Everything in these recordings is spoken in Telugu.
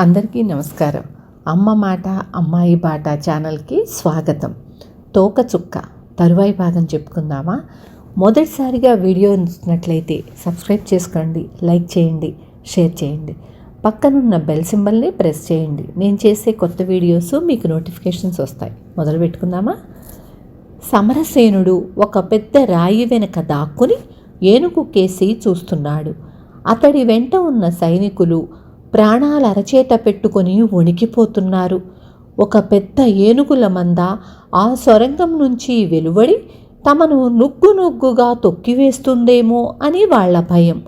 అందరికీ నమస్కారం. అమ్మ మాట అమ్మాయి బాట ఛానల్కి స్వాగతం. తోకచుక్క తరువాయి భాగం చెప్పుకుందామా? మొదటిసారిగా వీడియో చూసినట్లయితే సబ్స్క్రైబ్ చేసుకోండి, లైక్ చేయండి, షేర్ చేయండి. పక్కనున్న బెల్ సింబల్ని ప్రెస్ చేయండి. నేను చేసే కొత్త వీడియోస్ మీకు నోటిఫికేషన్స్ వస్తాయి. మొదలు పెట్టుకుందామా? సమరసేనుడు ఒక పెద్ద రాయి వెనక దాక్కుని ఏనుగు కేసి చూస్తున్నాడు. అతడి వెంట ఉన్న సైనికులు ప్రాణాల అరచేత పెట్టుకొని వణికిపోతున్నారు. ఒక పెద్ద ఏనుగుల మంద ఆ సొరంగం నుంచి వెలువడి తమను నుగ్గుగా తొక్కివేస్తుందేమో అని వాళ్ల భయం.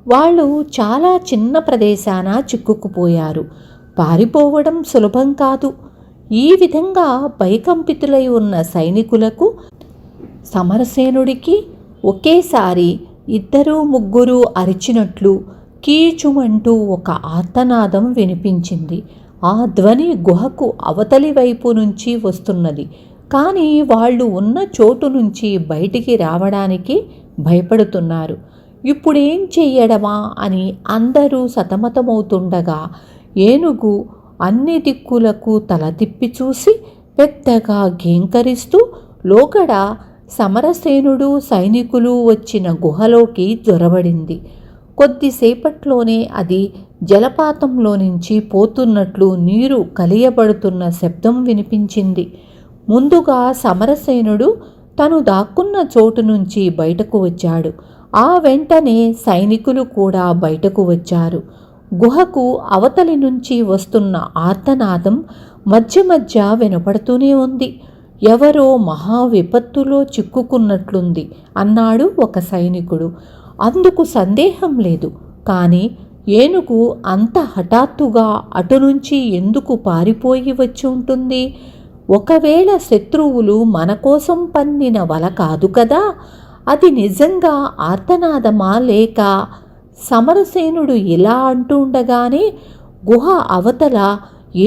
వాళ్ళు చాలా చిన్న ప్రదేశాన చిక్కుకుపోయారు. పారిపోవడం సులభం కాదు. ఈ విధంగా భయకంపితులై ఉన్న సైనికులకు సమరసేనుడికి ఒకేసారి 2-3 అరిచినట్లు కీచుమంటూ ఒక ఆర్తనాదం వినిపించింది. ఆ ధ్వని గుహకు అవతలి వైపు నుంచి వస్తున్నది. కానీ వాళ్ళు ఉన్న చోటు నుంచి బయటికి రావడానికి భయపడుతున్నారు. ఇప్పుడేం చెయ్యడమా అని అందరూ సతమతమవుతుండగా ఏనుగు అన్ని దిక్కులకు తల తిప్పి చూసి పెద్దగా గేంకరిస్తూ లోగడ సమరసేనుడు సైనికులు వచ్చిన గుహలోకి జొరబడింది. కొద్దిసేపట్లోనే అది జలపాతంలో నుంచి పోతున్నట్లు నీరు కలియబడుతున్న శబ్దం వినిపించింది. ముందుగా సమరసేనుడు తను దాక్కున్న చోటు నుంచి బయటకు వచ్చాడు. ఆ వెంటనే సైనికులు కూడా బయటకు వచ్చారు. గుహకు అవతలి నుంచి వస్తున్న ఆర్తనాదం మధ్య మధ్య వినపడుతూనే ఉంది. ఎవరో మహా విపత్తులో చిక్కుకున్నట్లుంది అన్నాడు ఒక సైనికుడు. అందుకు సందేహం లేదు. కానీ ఏనుగు అంత హఠాత్తుగా అటు నుంచి ఎందుకు పారిపోయి వచ్చి ఉంటుంది? ఒకవేళ శత్రువులు మన కోసం పన్నిన వల కాదు కదా? అది నిజంగా ఆర్తనాదమా లేక? సమరసేనుడు ఇలా అంటుండగానే గుహ అవతల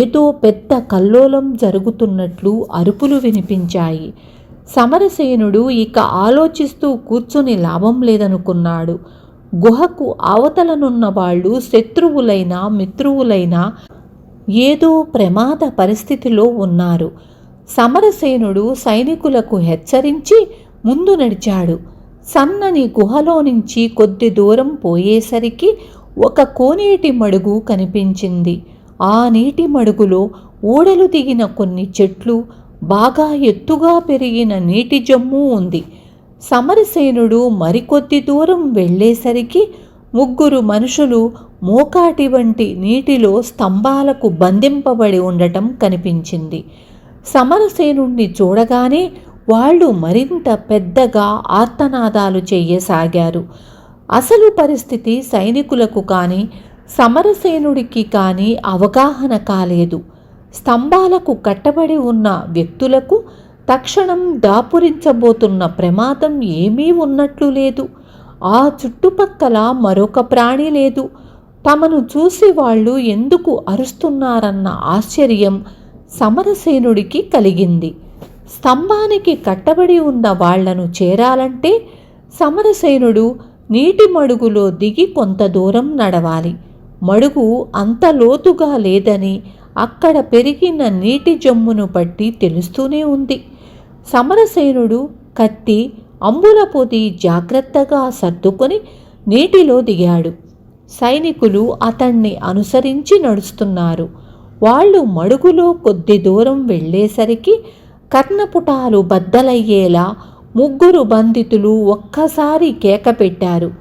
ఏదో పెద్ద కల్లోలం జరుగుతున్నట్లు అరుపులు వినిపించాయి. సమరసేనుడు ఇక ఆలోచిస్తూ కూర్చుని లాభం లేదనుకున్నాడు. గుహకు అవతలనున్న వాళ్ళు శత్రువులైనా మిత్రువులైనా ఏదో ప్రమాద పరిస్థితిలో ఉన్నారు. సమరసేనుడు సైనికులకు హెచ్చరించి ముందు నడిచాడు. సన్నని గుహలో నుంచి కొద్ది దూరం పోయేసరికి ఒక కోనేటి మడుగు కనిపించింది. ఆ నీటి మడుగులో ఊడలు దిగిన కొన్ని చెట్లు, బాగా ఎత్తుగా పెరిగిన నీటి జమ్ము ఉంది. సమరసేనుడు మరికొద్ది దూరం వెళ్ళేసరికి 3 మనుషులు మోకాటి వంటి నీటిలో స్తంభాలకు బంధింపబడి ఉండటం కనిపించింది. సమరసేనుణ్ణి చూడగానే వాళ్ళు మరింత పెద్దగా ఆర్తనాదాలు చెయ్యసాగారు. అసలు పరిస్థితి సైనికులకు కానీ సమరసేనుడికి కానీ అవగాహన కాలేదు. స్తంభాలకు కట్టబడి ఉన్న వ్యక్తులకు తక్షణం దాపురించబోతున్న ప్రమాదం ఏమీ ఉన్నట్లు లేదు. ఆ చుట్టుపక్కల మరొక ప్రాణి లేదు. తమను చూసి వాళ్ళు ఎందుకు అరుస్తున్నారన్న ఆశ్చర్యం సమరసేనుడికి కలిగింది. స్తంభానికి కట్టబడి ఉన్న వాళ్లను చేరాలంటే సమరసేనుడు నీటి మడుగులో దిగి కొంత దూరం నడవాలి. మడుగు అంత లోతుగా లేదని అక్కడ పెరిగిన నీటి జమ్మును బట్టి తెలుస్తూనే ఉంది. సమరసేనుడు కత్తి, అంబుల పొది జాగ్రత్తగా సర్దుకొని నీటిలో దిగాడు. సైనికులు అతన్ని అనుసరించి నడుస్తున్నారు. వాళ్ళు మడుగులో కొద్ది దూరం వెళ్ళేసరికి కర్ణపుటాలు బద్దలయ్యేలా 3 బంధితులు ఒక్కసారి కేక పెట్టారు.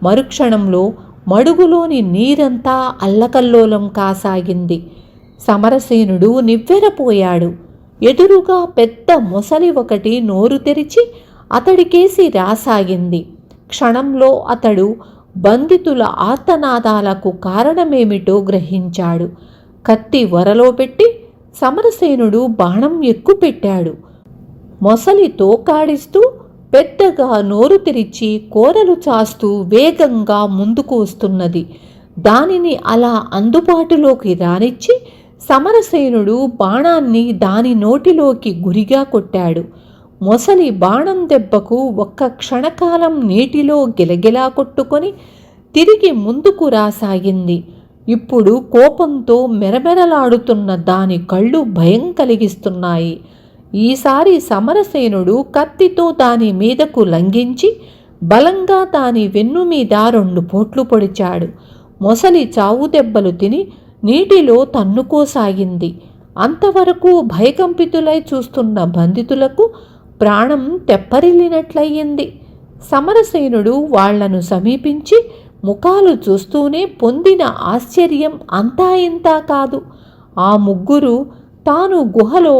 మరుక్షణంలో మడుగులోని నీరంతా అల్లకల్లోలం కాసాగింది. సమరసేనుడు నివ్వెరపోయాడు. ఎదురుగా పెద్ద మొసలి ఒకటి నోరు తెరిచి అతడికేసి రాసాగింది. క్షణంలో అతడు బంధితుల ఆర్తనాదాలకు కారణమేమిటో గ్రహించాడు. కత్తి వరలో పెట్టి సమరసేనుడు బాణం ఎక్కుపెట్టాడు. మొసలి తోకాడిస్తూ పెద్దగా నోరు తెరిచి కోరలు చాస్తూ వేగంగా ముందుకు వస్తున్నది. దానిని అలా అందుబాటులోకి రానిచ్చి సమరసేనుడు బాణాన్ని దాని నోటిలోకి గురిగా కొట్టాడు. మొసలి బాణం దెబ్బకు ఒక్క క్షణకాలం నీటిలో గిలగిలా కొట్టుకొని తిరిగి ముందుకు రాసాగింది. ఇప్పుడు కోపంతో మెరమెరలాడుతున్న దాని కళ్ళు భయం కలిగిస్తున్నాయి. ఈసారి సమరసేనుడు కత్తితో దాని మీదకు లంఘించి బలంగా దాని వెన్ను మీద 2 పోట్లు పొడిచాడు. మొసలి చావు దెబ్బలు తిని నీటిలో తన్నుకోసాగింది. అంతవరకు భయకంపితులై చూస్తున్న బంధితులకు ప్రాణం తెప్పరిల్లినట్లయింది. సమరసేనుడు వాళ్లను సమీపించి ముఖాలు చూస్తూనే పొందిన ఆశ్చర్యం అంతా ఇంతా కాదు. ఆ ముగ్గురు తాను గుహలో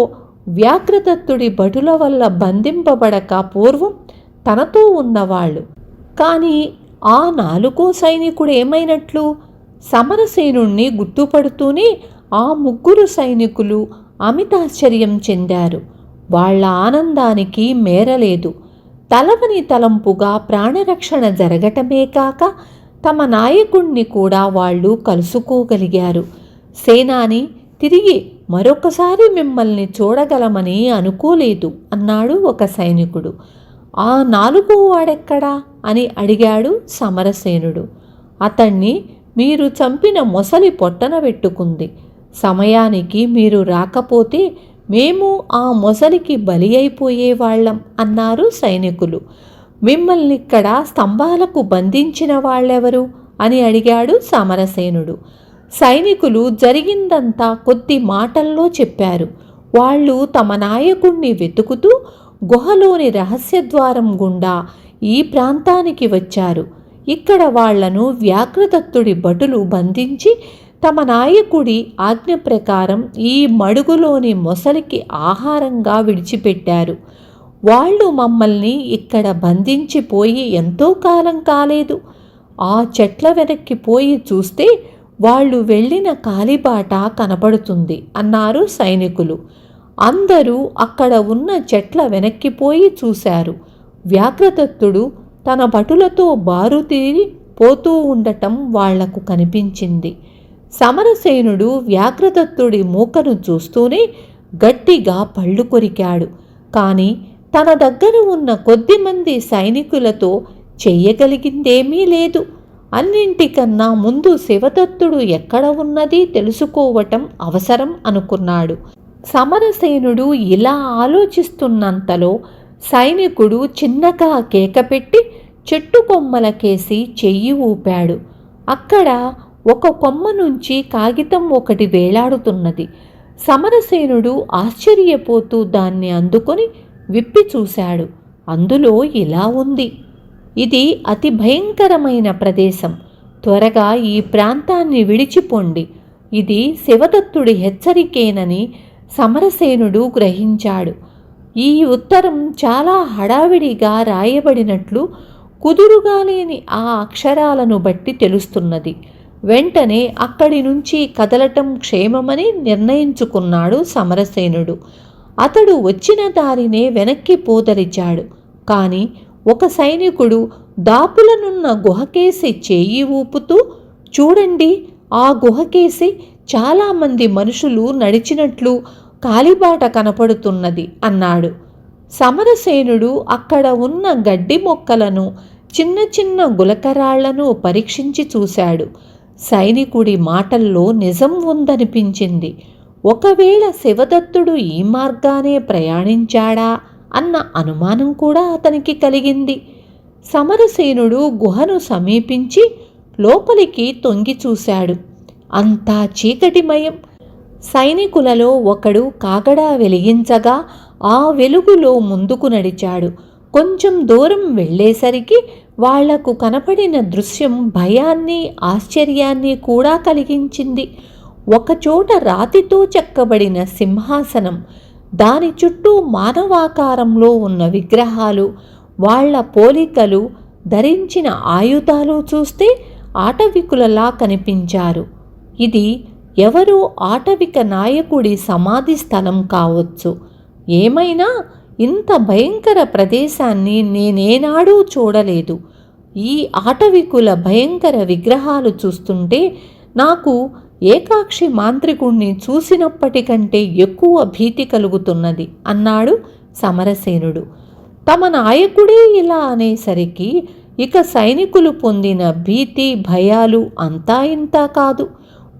వ్యాఘ్రదత్తుడి భటుల వల్ల బంధింపబడక పూర్వం తనతో ఉన్నవాళ్ళు. కానీ ఆ 4వ సైనికుడు ఏమైనట్లు? సమరసేనుణ్ణి గుర్తుపడుతూనే ఆ ముగ్గురు సైనికులు అమితాశ్చర్యం చెందారు. వాళ్ల ఆనందానికి మేరలేదు. తలవని తలంపుగా ప్రాణరక్షణ జరగటమే కాక తమ నాయకుణ్ణి కూడా వాళ్ళు కలుసుకోగలిగారు. సేనాని, తిరిగి మరొకసారి మిమ్మల్ని చూడగలమని అనుకోలేదు అన్నాడు ఒక సైనికుడు. ఆ 4వ వాడెక్కడా అని అడిగాడు సమరసేనుడు. అతణ్ణి మీరు చంపిన మొసలి పొట్టన పెట్టుకుంది. సమయానికి మీరు రాకపోతే మేము ఆ మొసలికి బలి అయిపోయేవాళ్ళం అన్నారు సైనికులు. మిమ్మల్నిక్కడ స్తంభాలకు బంధించిన వాళ్ళెవరు అని అడిగాడు సమరసేనుడు. సైనికులు జరిగిందంతా కొద్ది మాటల్లో చెప్పారు. వాళ్ళు తమ నాయకుణ్ణి వెతుకుతూ గుహలోని రహస్యద్వారం గుండా ఈ ప్రాంతానికి వచ్చారు. ఇక్కడ వాళ్లను వ్యాఘ్రదత్తుడి భటులు బంధించి తమ నాయకుడి ఆజ్ఞ ప్రకారం ఈ మడుగులోని మొసలికి ఆహారంగా విడిచిపెట్టారు. వాళ్ళు మమ్మల్ని ఇక్కడ బంధించిపోయి ఎంతో కాలం కాలేదు. ఆ చెట్ల వెనక్కి పోయి చూస్తే వాళ్ళు వెళ్ళిన కాలిబాట కనపడుతుంది అన్నారు సైనికులు. అందరూ అక్కడ ఉన్న చెట్ల వెనక్కిపోయి చూశారు. వ్యాఘ్రదత్తుడు తన భటులతో బారుతీరి పోతూ ఉండటం వాళ్లకు కనిపించింది. సమరసేనుడు వ్యాఘ్రదత్తుడి మూకను చూస్తూనే గట్టిగా పళ్ళు కొరికాడు. కానీ తన దగ్గర ఉన్న కొద్దిమంది సైనికులతో చెయ్యగలిగిందేమీ లేదు. అన్నింటికన్నా ముందు శివదత్తుడు ఎక్కడ ఉన్నది తెలుసుకోవటం అవసరం అనుకున్నాడు. సమరసేనుడు ఇలా ఆలోచిస్తున్నంతలో సైనికుడు చిన్నగా కేకపెట్టి చెట్టు కొమ్మలకేసి చెయ్యి ఊపాడు. అక్కడ ఒక కొమ్మ నుంచి కాగితం ఒకటి వేలాడుతున్నది. సమరసేనుడు ఆశ్చర్యపోతూ దాన్ని అందుకొని విప్పి చూశాడు. అందులో ఇలా ఉంది: ఇది అతి భయంకరమైన ప్రదేశం. త్వరగా ఈ ప్రాంతాన్ని విడిచిపోండి. ఇది శివదత్తుడి హెచ్చరికేనని సమరసేనుడు గ్రహించాడు. ఈ ఉత్తరం చాలా హడావిడిగా రాయబడినట్లు కుదురుగా లేని ఆ అక్షరాలను బట్టి తెలుస్తున్నది. వెంటనే అక్కడి నుంచి కదలటం క్షేమమని నిర్ణయించుకున్నాడు సమరసేనుడు. అతడు వచ్చిన దారినే వెనక్కి పోదలిచాడు. కానీ ఒక సైనికుడు దాపులనున్న గుహకేసి చేయి ఊపుతూ, చూడండి, ఆ గుహకేసి చాలామంది మనుషులు నడిచినట్లు కాలిబాట కనపడుతున్నది అన్నాడు. సమరసేనుడు అక్కడ ఉన్న గడ్డి మొక్కలను, చిన్న చిన్న గులకరాళ్లను పరీక్షించి చూశాడు. సైనికుడి మాటల్లో నిజం ఉందనిపించింది. ఒకవేళ శివదత్తుడు ఈ మార్గానే ప్రయాణించాడా అన్న అనుమానం కూడా అతనికి కలిగింది. సమరసేనుడు గుహను సమీపించి లోపలికి తొంగి చూశాడు. అంతా చీకటిమయం. సైనికులలో ఒకడు కాగడా వెలిగించగా ఆ వెలుగులో ముందుకు నడిచాడు. కొంచెం దూరం వెళ్ళేసరికి వాళ్లకు కనపడిన దృశ్యం భయాన్ని, ఆశ్చర్యాన్ని కూడా కలిగించింది. ఒకచోట రాతితో చెక్కబడిన సింహాసనం, దాని చుట్టూ మానవాకారంలో ఉన్న విగ్రహాలు, వాళ్ల పోలికలు, ధరించిన ఆయుధాలు చూస్తే ఆటవికులలా కనిపించారు. ఇది ఎవరో ఆటవిక నాయకుడి సమాధి స్థలం కావచ్చు. ఏమైనా ఇంత భయంకర ప్రదేశాన్ని నేనేనాడూ చూడలేదు. ఈ ఆటవికుల భయంకర విగ్రహాలు చూస్తుంటే నాకు ఏకాక్షి మాంత్రికుణ్ణి చూసినప్పటికంటే ఎక్కువ భీతి కలుగుతున్నది అన్నాడు సమరసేనుడు. తమ నాయకుడే ఇలా అనేసరికి ఇక సైనికులు పొందిన భీతి, భయాలు అంతా ఇంతా కాదు.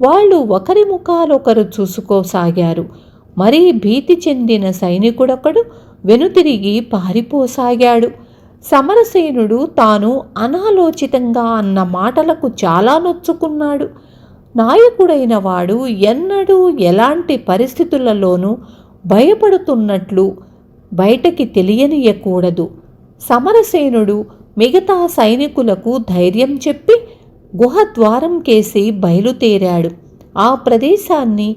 వాళ్ళు ఒకరి ముఖాలొకరు చూసుకోసాగారు. మరీ భీతి చెందిన సైనికుడొకడు వెనుతిరిగి పారిపోసాగాడు. సమరసేనుడు తాను అనాలోచితంగా అన్న మాటలకు చాలా నొచ్చుకున్నాడు. నాయకుడైన వాడు ఎన్నడూ ఎలాంటి పరిస్థితులలోనూ భయపడుతున్నట్లు బయటకి తెలియనీయకూడదు. సమరసేనుడు మిగతా సైనికులకు ధైర్యం చెప్పి గుహద్వారం కేసి బయలుదేరాడు. ఆ ప్రదేశాన్ని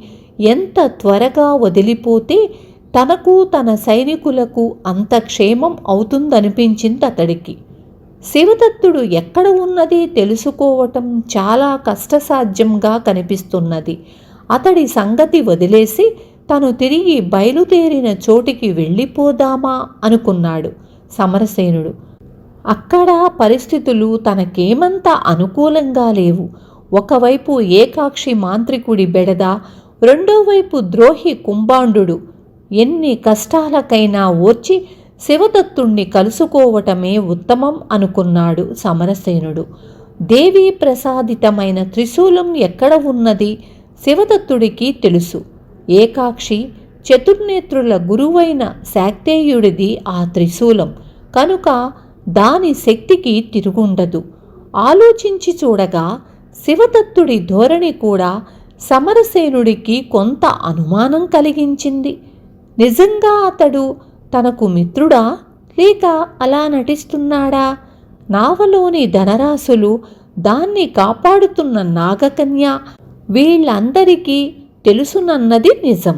ఎంత త్వరగా వదిలిపోతే తనకు తన సైనికులకు అంత క్షేమం అవుతుందనిపించింది అతడికి. శివదత్తుడు ఎక్కడ ఉన్నది తెలుసుకోవటం చాలా కష్టసాధ్యంగా కనిపిస్తున్నది. అతడి సంగతి వదిలేసి తను తిరిగి బయలుదేరిన చోటికి వెళ్ళిపోదామా అనుకున్నాడు సమరసేనుడు. అక్కడ పరిస్థితులు తనకేమంత అనుకూలంగా లేవు. ఒకవైపు ఏకాక్షి మాంత్రికుడి బెడద, రెండో వైపు ద్రోహి కుంభాండు. ఎన్ని కష్టాలకైనా ఓర్చి శివదత్తుణ్ణి కలుసుకోవటమే ఉత్తమం అనుకున్నాడు సమరసేనుడు. దేవీ ప్రసాదితమైన త్రిశూలం ఎక్కడ ఉన్నది శివదత్తుడికి తెలుసు. ఏకాక్షి చతుర్నేత్రుల గురువైన శాక్తేయుడిది ఆ త్రిశూలం కనుక దాని శక్తికి తిరుగుండదు. ఆలోచించి చూడగా శివదత్తుడి ధోరణి కూడా సమరసేనుడికి కొంత అనుమానం కలిగించింది. నిజంగా అతడు తనకు మిత్రుడా లేక అలా నటిస్తున్నాడా? నావలోని ధనరాశులు, దాన్ని కాపాడుతున్న నాగకన్య వీళ్ళందరికీ తెలుసునన్నది నిజం.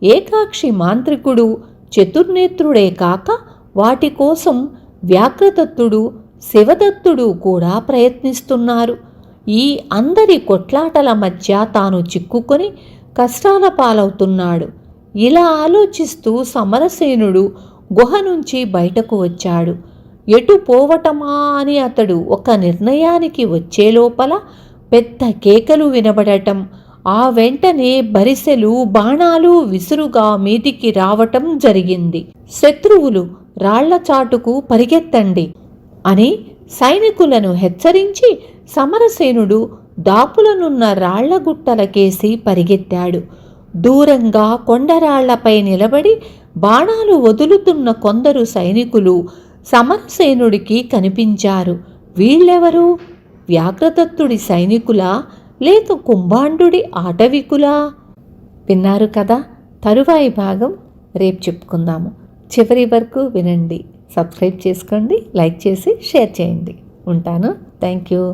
ఏకాక్షి మాంత్రికుడు చతుర్నేత్రుడే కాక వాటి కోసం వ్యాఘ్రదత్తుడు, శివదత్తుడు కూడా ప్రయత్నిస్తున్నారు. ఈ అందరి కొట్లాటల మధ్య తాను చిక్కుకొని కష్టాల పాలవుతున్నాడు. ఇలా ఆలోచిస్తూ సమరసేనుడు గుహ నుంచి బయటకు వచ్చాడు. ఎటు పోవటమా అని అతడు ఒక నిర్ణయానికి వచ్చే లోపల పెద్ద కేకలు వినబడటం, ఆ వెంటనే బరిసెలు, బాణాలు విసురుగా మీదికి రావటం జరిగింది. శత్రువులు రాళ్లచాటుకు పరిగెత్తండి అని సైనికులను హెచ్చరించి సమరసేనుడు దాపులనున్న రాళ్లగుట్టలకేసి పరిగెత్తాడు. దూరంగా కొండరాళ్లపై నిలబడి బాణాలు వదులుతున్న కొందరు సైనికులు సమరసేనుడికి కనిపించారు. వీళ్ళెవరు? వ్యాఘ్రదత్తుడి సైనికులా లేక కుంభాండుడి ఆటవికులా? విన్నారు కదా. తరువాయి భాగం రేపు చెప్పుకుందాము. చివరి వరకు వినండి. సబ్స్క్రైబ్ చేసుకోండి, లైక్ చేసి షేర్ చేయండి. ఉంటాను. Thank you.